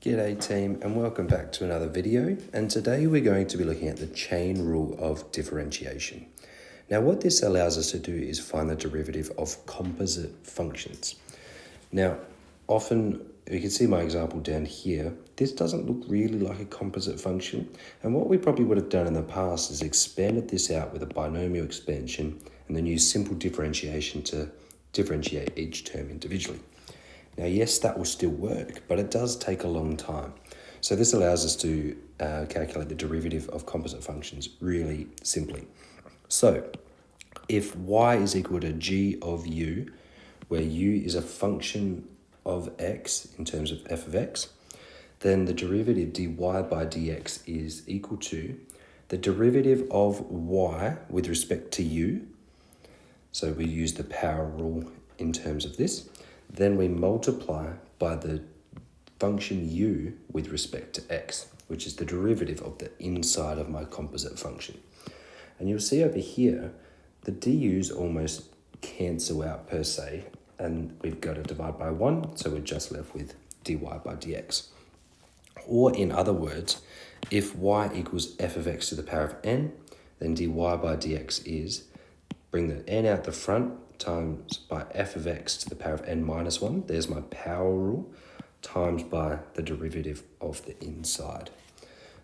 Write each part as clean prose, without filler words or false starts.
G'day team and welcome back to another video, and today we're going to be looking at the chain rule of differentiation. Now what this allows us to do is find the derivative of composite functions. Now often you can see my example down here, this doesn't look really like a composite function, and what we probably would have done in the past is expanded this out with a binomial expansion and then use simple differentiation to differentiate each term individually. Now, yes, that will still work, but it does take a long time. So this allows us to calculate the derivative of composite functions really simply. So if y is equal to g of u, where u is a function of x in terms of f of x, then the derivative dy by dx is equal to the derivative of y with respect to u. So we use the power rule in terms of this. Then we multiply by the function u with respect to x, which is the derivative of the inside of my composite function. And you'll see over here, the du's almost cancel out per se, and we've got to divide by 1, so we're just left with dy by dx. Or in other words, if y equals f of x to the power of n, then dy by dx is, bring the n out the front, times by f of x to the power of n minus 1, there's my power rule, times by the derivative of the inside.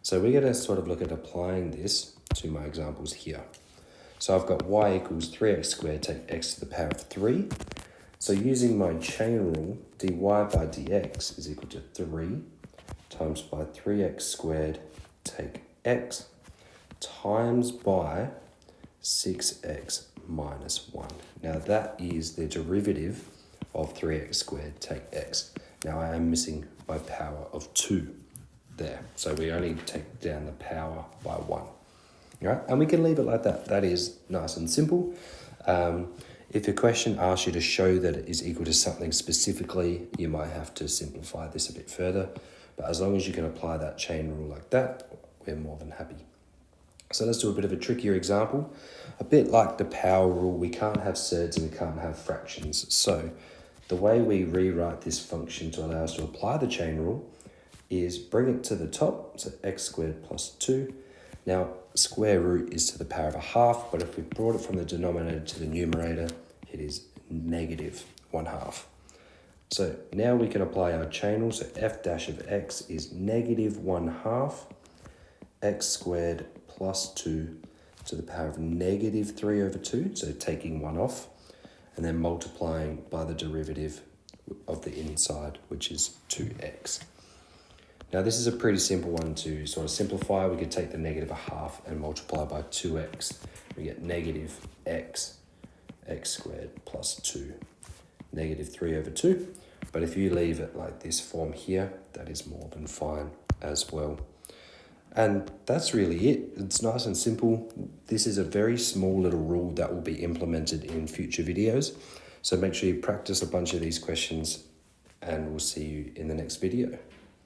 So we're going to sort of look at applying this to my examples here. So I've got y equals 3x squared take x to the power of 3. So using my chain rule, dy by dx is equal to 3 times by 3x squared take x times by 6x minus 1. Now that is the derivative of 3x squared take x. Now I am missing my power of 2 there. So we only take down the power by 1. All right? And we can leave it like that. That is nice and simple. If a question asks you to show that it is equal to something specifically, you might have to simplify this a bit further. But as long as you can apply that chain rule like that, we're more than happy. So let's do a bit of a trickier example. A bit like the power rule, we can't have surds and we can't have fractions. So the way we rewrite this function to allow us to apply the chain rule is bring it to the top, so x squared plus 2. Now, square root is to the power of a half, but if we brought it from the denominator to the numerator, it is negative 1/2. So now we can apply our chain rule, so f dash of x is negative 1/2 x squared plus 2 to the power of negative 3 over 2, so taking 1 off, and then multiplying by the derivative of the inside, which is 2x. Now this is a pretty simple one to sort of simplify. We could take the negative 1/2 and multiply by 2x. We get negative x squared plus 2, negative 3 over 2. But if you leave it like this form here, that is more than fine as well. And that's really it. It's nice and simple. This is a very small little rule that will be implemented in future videos. So make sure you practice a bunch of these questions, and we'll see you in the next video.